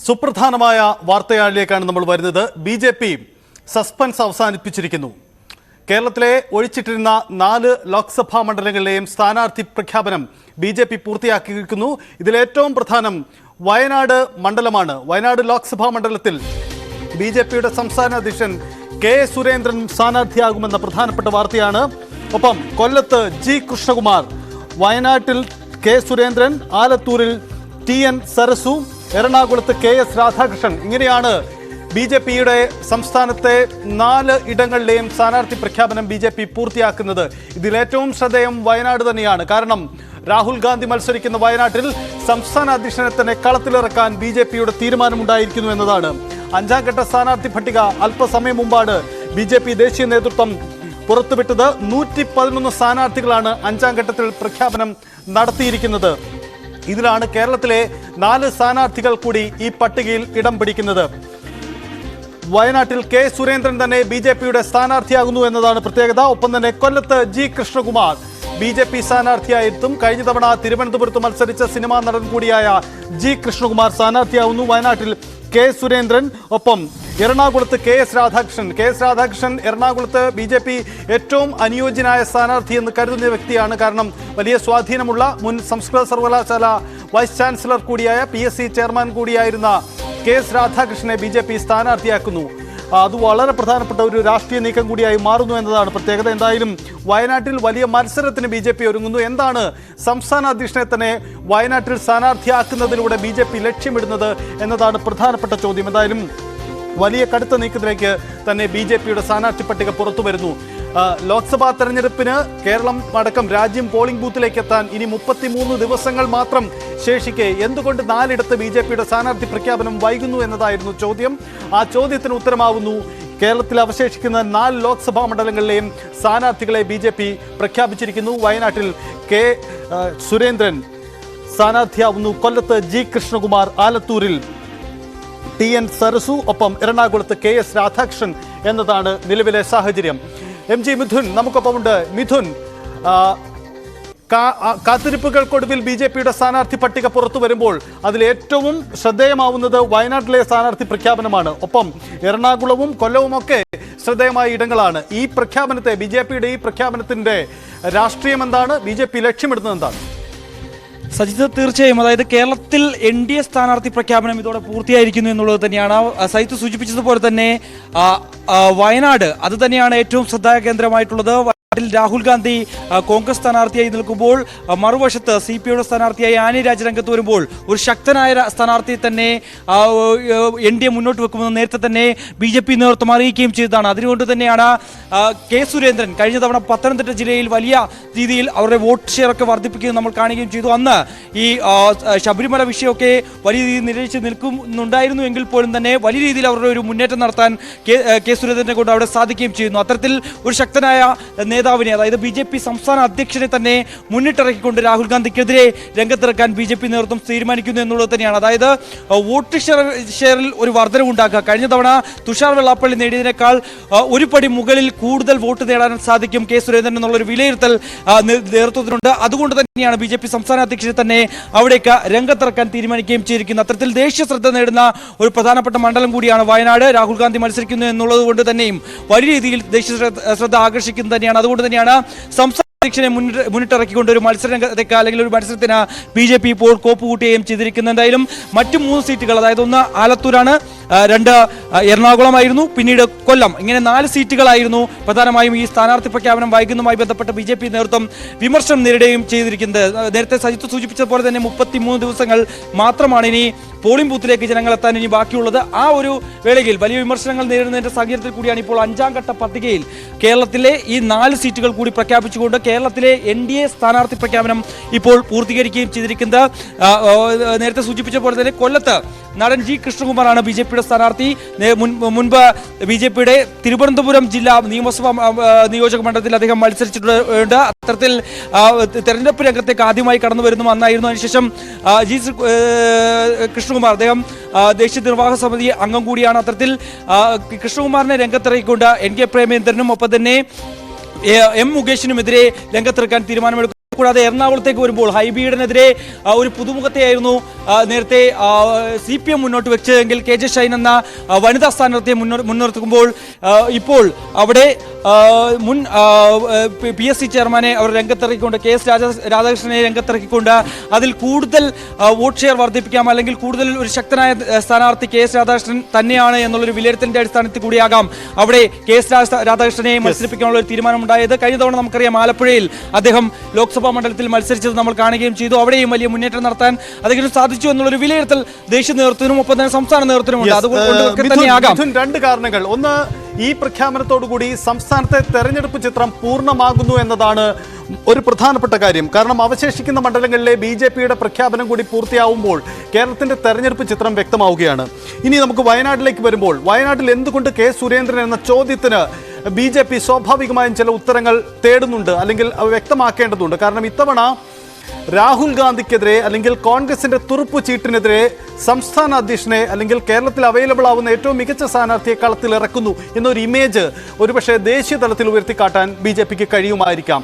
സുപ്രധാനമായ വാർത്തയിലേക്കാണ് നമ്മൾ വരുന്നത്. ബി.ജെ.പി. സസ്പെൻസ് അവസാനിപ്പിച്ചിരിക്കുന്നു. കേരളത്തിലെ ഒഴിച്ചിട്ടിരുന്ന 4 ലോക്സഭാ മണ്ഡലങ്ങളിലെയും സ്ഥാനാർത്ഥി പ്രഖ്യാപനം ബി.ജെ.പി. പൂർത്തിയാക്കിയിരിക്കുന്നു. ഇതിലേറ്റവും പ്രധാനം വയനാട് മണ്ഡലമാണ്. വയനാട് ലോക്സഭാ മണ്ഡലത്തിൽ ബി.ജെ.പിയുടെ സംസ്ഥാന അധ്യക്ഷൻ കെ സുരേന്ദ്രൻ സ്ഥാനാർത്ഥിയാകുമെന്ന പ്രധാനപ്പെട്ട വാർത്തയാണ്. ഒപ്പം കൊല്ലത്ത് ജി കൃഷ്ണകുമാർ, വയനാട്ടിൽ കെ സുരേന്ദ്രൻ, ആലത്തൂരിൽ ടി.എൻ. സരസു, എറണാകുളത്ത് കെ.എസ്. രാധാകൃഷ്ണൻ. ഇങ്ങനെയാണ് ബി.ജെ.പിയുടെ സംസ്ഥാനത്തെ 4 ഇടങ്ങളിലെയും സ്ഥാനാർത്ഥി പ്രഖ്യാപനം ബി.ജെ.പി. പൂർത്തിയാക്കുന്നത്. ഇതിലേറ്റവും ശ്രദ്ധേയം വയനാട് തന്നെയാണ്. കാരണം രാഹുൽ ഗാന്ധി മത്സരിക്കുന്ന വയനാട്ടിൽ സംസ്ഥാന അധ്യക്ഷനെ തന്നെ കളത്തിലിറക്കാൻ ബി.ജെ.പിയുടെ തീരുമാനമുണ്ടായിരിക്കുന്നു എന്നതാണ്. 5ാം ഘട്ട സ്ഥാനാർത്ഥി പട്ടിക അല്പസമയം മുമ്പാണ് ബി.ജെ.പി. ദേശീയ നേതൃത്വം പുറത്തുവിട്ടത്. 111 സ്ഥാനാർത്ഥികളാണ് 5ാം ഘട്ടത്തിൽ പ്രഖ്യാപനം നടത്തിയിരിക്കുന്നത്. ഇതിലാണ് കേരളത്തിലെ 4 സ്ഥാനാർത്ഥികൾ കൂടി ഈ പട്ടികയിൽ ഇടം പിടിക്കുന്നത്. വയനാട്ടിൽ കെ സുരേന്ദ്രൻ തന്നെ ബി.ജെ.പിയുടെ സ്ഥാനാർത്ഥിയാകുന്നു എന്നതാണ് പ്രത്യേകത. ഒപ്പം തന്നെ കൊല്ലത്ത് ജി കൃഷ്ണകുമാർ ബി.ജെ.പി. സ്ഥാനാർത്ഥിയായിട്ടും കഴിഞ്ഞ തവണ തിരുവനന്തപുരത്ത് മത്സരിച്ച സിനിമാ നടൻ കൂടിയായ ജി കൃഷ്ണകുമാർ സ്ഥാനാർത്ഥിയാവുന്നു. വയനാട്ടിൽ കെ സുരേന്ദ്രൻ, ഒപ്പം എറണാകുളത്ത് കെ.എസ്. രാധാകൃഷ്ണൻ. കെ.എസ്. രാധാകൃഷ്ണൻ എറണാകുളത്ത് ബി.ജെ.പി. ഏറ്റവും അനുയോജ്യനായ സ്ഥാനാർത്ഥി എന്ന് കരുതുന്ന വ്യക്തിയാണ്. കാരണം വലിയ സ്വാധീനമുള്ള മുൻ സംസ്കൃത സർവകലാശാല വൈസ് ചാൻസലർ കൂടിയായ PSC ചെയർമാൻ കൂടിയായിരുന്ന കെ.എസ്. രാധാകൃഷ്ണനെ ബി.ജെ.പി. സ്ഥാനാർത്ഥിയാക്കുന്നു. അത് വളരെ പ്രധാനപ്പെട്ട ഒരു രാഷ്ട്രീയ നീക്കം കൂടിയായി മാറുന്നു എന്നതാണ് പ്രത്യേകത. എന്തായാലും വയനാട്ടിൽ വലിയ മത്സരത്തിന് ബി.ജെ.പി. ഒരുങ്ങുന്നു. എന്താണ് സംസ്ഥാന അധ്യക്ഷനെ തന്നെ വയനാട്ടിൽ സ്ഥാനാർത്ഥിയാക്കുന്നതിലൂടെ ബി.ജെ.പി. ലക്ഷ്യമിടുന്നത് എന്നതാണ് പ്രധാനപ്പെട്ട ചോദ്യം. എന്തായാലും വലിയ കടുത്ത നീക്കത്തിലേക്ക് തന്നെ ബി.ജെ.പിയുടെ സ്ഥാനാർത്ഥി പട്ടിക പുറത്തു വരുന്നു. ലോക്സഭാ തെരഞ്ഞെടുപ്പിന് കേരളം അടക്കം രാജ്യം പോളിംഗ് ബൂത്തിലേക്ക് എത്താൻ ഇനി 33 ദിവസങ്ങൾ മാത്രം ശേഷിക്കെ എന്തുകൊണ്ട് 4 ബി.ജെ.പിയുടെ സ്ഥാനാർത്ഥി പ്രഖ്യാപനം വൈകുന്നു എന്നതായിരുന്നു ചോദ്യം. ആ ചോദ്യത്തിന് ഉത്തരമാവുന്നു കേരളത്തിൽ അവശേഷിക്കുന്ന 4 ലോക്സഭാ മണ്ഡലങ്ങളിലെയും സ്ഥാനാർത്ഥികളെ ബി.ജെ.പി. പ്രഖ്യാപിച്ചിരിക്കുന്നു. വയനാട്ടിൽ കെ സുരേന്ദ്രൻ സ്ഥാനാർത്ഥിയാവുന്നു. കൊല്ലത്ത് ജി കൃഷ്ണകുമാർ, ആലത്തൂരിൽ ടി.എൻ. സരസു, ഒപ്പം എറണാകുളത്ത് കെ.എസ്. രാധാകൃഷ്ണൻ എന്നതാണ് നിലവിലെ സാഹചര്യം. MG മിഥുൻ നമുക്കൊപ്പമുണ്ട്. മിഥുൻ, കാത്തിരിപ്പുകൾക്കൊടുവിൽ ബി.ജെ.പിയുടെ സ്ഥാനാർത്ഥി പട്ടിക പുറത്തു വരുമ്പോൾ അതിലേറ്റവും ശ്രദ്ധേയമാവുന്നത് വയനാട്ടിലെ സ്ഥാനാർത്ഥി പ്രഖ്യാപനമാണ്. ഒപ്പം എറണാകുളവും കൊല്ലവും ഒക്കെ ശ്രദ്ധേയമായ ഇടങ്ങളാണ്. ഈ പ്രഖ്യാപനത്തെ ബി.ജെ.പിയുടെ ഈ പ്രഖ്യാപനത്തിന്റെ രാഷ്ട്രീയം എന്താണ്? ബി.ജെ.പി. ലക്ഷ്യമിടുന്നത് എന്താണ്? സജിത്ത്, തീർച്ചയായും അതായത് കേരളത്തിൽ NDA സ്ഥാനാർത്ഥി പ്രഖ്യാപനം ഇതോടെ പൂർത്തിയായിരിക്കുന്നു എന്നുള്ളത് തന്നെയാണ്. സജിത്ത് സൂചിപ്പിച്ചതുപോലെ തന്നെ വയനാട് അത് തന്നെയാണ് ഏറ്റവും ശ്രദ്ധാകേന്ദ്രമായിട്ടുള്ളത്. രാഹുൽ ഗാന്ധി കോൺഗ്രസ് സ്ഥാനാർത്ഥിയായി നിൽക്കുമ്പോൾ മറുവശത്ത് CPIയുടെ സ്ഥാനാർത്ഥിയായി ആനി രാജ രംഗത്ത് വരുമ്പോൾ ഒരു ശക്തനായ സ്ഥാനാർത്ഥിയെ തന്നെ NDA മുന്നോട്ട് വെക്കുമെന്ന് നേരത്തെ തന്നെ BJP നേതൃത്വം അറിയിക്കുകയും ചെയ്തതാണ്. അതുകൊണ്ട് തന്നെയാണ് കെ സുരേന്ദ്രൻ കഴിഞ്ഞ തവണ പത്തനംതിട്ട ജില്ലയിൽ വലിയ രീതിയിൽ അവരുടെ വോട്ട് ഷെയറൊക്കെ വർദ്ധിപ്പിക്കുന്നത് നമ്മൾ കാണുകയും ചെയ്തു. അന്ന് ഈ ശബരിമല വിഷയമൊക്കെ വലിയ രീതിയിൽ നിരീക്ഷിച്ച് നിൽക്കുന്നുണ്ടായിരുന്നു എങ്കിൽ പോലും തന്നെ വലിയ രീതിയിൽ അവരുടെ ഒരു മുന്നേറ്റം നടത്താൻ കെ സുരേന്ദ്രനെ കൊണ്ട് അവിടെ സാധിക്കുകയും ചെയ്യുന്നു. അത്തരത്തിൽ ഒരു ശക്തനായ നേതാവിനെ, അതായത് BJP സംസ്ഥാന അധ്യക്ഷനെ തന്നെ മുന്നിട്ടിറക്കിക്കൊണ്ട് രാഹുൽ ഗാന്ധിക്കെതിരെ രംഗത്തിറക്കാൻ BJP നേതൃത്വം തീരുമാനിക്കുന്നു എന്നുള്ളത് തന്നെയാണ്. അതായത് വോട്ട് ഷെയറിൽ ഒരു വർധനവുണ്ടാക്കുക. കഴിഞ്ഞ തവണ തുഷാർ വെള്ളാപ്പള്ളി നേടിയതിനേക്കാൾ ഒരു പടി മുകളിൽ കൂടുതൽ വോട്ട് നേടാൻ സാധിക്കും കെ സുരേന്ദ്രൻ എന്നുള്ളൊരു വിലയിരുത്തൽ നേതൃത്വത്തിനുണ്ട്. അതുകൊണ്ട് തന്നെയാണ് BJP സംസ്ഥാന അധ്യക്ഷനെ തന്നെ അവിടേക്ക് രംഗത്തിറക്കാൻ തീരുമാനിക്കുകയും ചെയ്തിരിക്കുന്നത്. അത്തരത്തിൽ ദേശീയ ശ്രദ്ധ നേടുന്ന ഒരു പ്രധാനപ്പെട്ട മണ്ഡലം കൂടിയാണ് വയനാട്. രാഹുൽ ഗാന്ധി മത്സരിക്കുന്നു എന്നുള്ളത് കൊണ്ട് തന്നെയും വലിയ രീതിയിൽ ദേശീയ ശ്രദ്ധ ആകർഷിക്കുന്നത് തന്നെയാണ്. അതുകൊണ്ട് തന്നെയാണ് സംസ്ഥാന അധ്യക്ഷനെ മുന്നിട്ടിറക്കിക്കൊണ്ട് ഒരു മത്സരരംഗത്തേക്ക് അല്ലെങ്കിൽ ഒരു മത്സരത്തിന് BJP ഇപ്പോൾ കോപ്പ് കൂട്ടുകയും ചെയ്തിരിക്കുന്നത്. എന്തായാലും മറ്റു 3 സീറ്റുകൾ, അതായത് ഒന്ന് ആലത്തൂരാണ്, 2 എറണാകുളമായിരുന്നു, പിന്നീട് കൊല്ലം, ഇങ്ങനെ 4 സീറ്റുകളായിരുന്നു പ്രധാനമായും ഈ സ്ഥാനാർത്ഥി പ്രഖ്യാപനം വൈകുന്നതുമായി ബന്ധപ്പെട്ട് BJP നേതൃത്വം വിമർശനം നേരിടുകയും ചെയ്തിരിക്കുന്നത്. നേരത്തെ സജിത്ത് സൂചിപ്പിച്ചതുപോലെ തന്നെ 33 ദിവസങ്ങൾ മാത്രമാണ് ഇനി പോളിംഗ് ബൂത്തിലേക്ക് ജനങ്ങൾ എത്താൻ ഇനി ബാക്കിയുള്ളത്. ആ ഒരു വേളയിൽ വലിയ വിമർശനങ്ങൾ നേരിടുന്നതിന്റെ സാഹചര്യത്തിൽ കൂടിയാണ് ഇപ്പോൾ 5ാം ഘട്ട പട്ടികയിൽ കേരളത്തിലെ ഈ 4 സീറ്റുകൾ കൂടി പ്രഖ്യാപിച്ചുകൊണ്ട് കേരളത്തിലെ NDA സ്ഥാനാർത്ഥി പ്രഖ്യാപനം ഇപ്പോൾ പൂർത്തീകരിക്കുകയും ചെയ്തിരിക്കുന്നത്. നേരത്തെ സൂചിപ്പിച്ച പോലെ തന്നെ കൊല്ലത്ത് നടൻ ജി കൃഷ്ണകുമാറാണ് BJPയുടെ സ്ഥാനാർത്ഥി. മുൻപ് BJPയുടെ തിരുവനന്തപുരം ജില്ലാ നിയമസഭാ നിയോജക മണ്ഡലത്തിൽ അദ്ദേഹം മത്സരിച്ചിട്ടുണ്ട്. അത്തരത്തിൽ തെരഞ്ഞെടുപ്പ് രംഗത്തേക്ക് ആദ്യമായി കടന്നു വരുന്നു അന്നായിരുന്നു. അതിനുശേഷം ജി കൃഷ്ണകുമാർ അദ്ദേഹം ദേശീയ നിർവാഹക സമിതി അംഗം കൂടിയാണ്. അത്തരത്തിൽ കൃഷ്ണകുമാറിനെ രംഗത്തിറക്കിക്കൊണ്ട് NK പ്രേമേന്ദ്രനും ഒപ്പം തന്നെ M മുകേഷിനുമെതിരെ രംഗത്തിറക്കാൻ തീരുമാനമെടുക്കും. കൂടാതെ എറണാകുളത്തേക്ക് വരുമ്പോൾ ഹൈബീഡിനെതിരെ ഒരു പുതുമുഖത്തെയായിരുന്നു നേരത്തെ CPM മുന്നോട്ട് വെച്ചതെങ്കിൽ KJ ഷൈൻ എന്ന വനിതാ സ്ഥാനാർത്ഥിയെ മുൻനിർത്തുമ്പോൾ ഇപ്പോൾ അവിടെ മുൻ PSC ചെയർമാനെ അവർ രംഗത്തിറക്കിക്കൊണ്ട് KS രാധാകൃഷ്ണനെ രംഗത്തിറക്കിക്കൊണ്ട് അതിൽ കൂടുതൽ വോട്ട് ഷെയർ വർദ്ധിപ്പിക്കാം, അല്ലെങ്കിൽ കൂടുതൽ ഒരു ശക്തനായ സ്ഥാനാർത്ഥി KS രാധാകൃഷ്ണൻ തന്നെയാണ് എന്നുള്ളൊരു വിലയിരുത്തലിന്റെ അടിസ്ഥാനത്തിൽ കൂടിയാകാം അവിടെ KS രാധാകൃഷ്ണനെ മത്സരിപ്പിക്കാനുള്ള ഒരു തീരുമാനമുണ്ടായത്. കഴിഞ്ഞ തവണ നമുക്കറിയാം ആലപ്പുഴയിൽ അദ്ദേഹം ലോക്സഭാ മണ്ഡലത്തിൽ മത്സരിച്ചത് നമ്മൾ കാണുകയും ചെയ്തു. അവിടെയും വലിയ മുന്നേറ്റം നടത്താൻ അദ്ദേഹത്തിന് സാധിച്ചു എന്നുള്ളൊരു വിലയിരുത്തൽ ദേശീയ നേതൃത്വത്തിനും ഒപ്പം തന്നെ സംസ്ഥാന നേതൃത്വത്തിനുമുണ്ട്. അതുകൊണ്ട് തന്നെയാകാം രണ്ട് കാരണങ്ങൾ. ഒന്ന്, ഈ പ്രഖ്യാപനത്തോടുകൂടി സംസ്ഥാനത്തെ തെരഞ്ഞെടുപ്പ് ചിത്രം പൂർണ്ണമാകുന്നു എന്നതാണ് ഒരു പ്രധാനപ്പെട്ട കാര്യം. കാരണം അവശേഷിക്കുന്ന മണ്ഡലങ്ങളിലെ BJPയുടെ പ്രഖ്യാപനം കൂടി പൂർത്തിയാവുമ്പോൾ കേരളത്തിന്റെ തെരഞ്ഞെടുപ്പ് ചിത്രം വ്യക്തമാവുകയാണ്. ഇനി നമുക്ക് വയനാട്ടിലേക്ക് വരുമ്പോൾ, വയനാട്ടിൽ എന്തുകൊണ്ട് K സുരേന്ദ്രൻ എന്ന ചോദ്യത്തിന് BJP സ്വാഭാവികമായും ചില ഉത്തരങ്ങൾ തേടുന്നുണ്ട്, അല്ലെങ്കിൽ വ്യക്തമാക്കേണ്ടതുണ്ട്. കാരണം ഇത്തവണ രാഹുൽ ഗാന്ധിക്കെതിരെ അല്ലെങ്കിൽ കോൺഗ്രസിന്റെ തുറുപ്പു ചീട്ടിനെതിരെ സംസ്ഥാന അധ്യക്ഷനെ അല്ലെങ്കിൽ കേരളത്തിൽ അവൈലബിൾ ആവുന്ന ഏറ്റവും മികച്ച സ്ഥാനാർത്ഥിയെ കളത്തിൽ ഇറക്കുന്നു എന്നൊരു ഇമേജ് ഒരുപക്ഷെ ദേശീയ തലത്തിൽ ഉയർത്തിക്കാട്ടാൻ BJPക്ക് കഴിയുമായിരിക്കാം.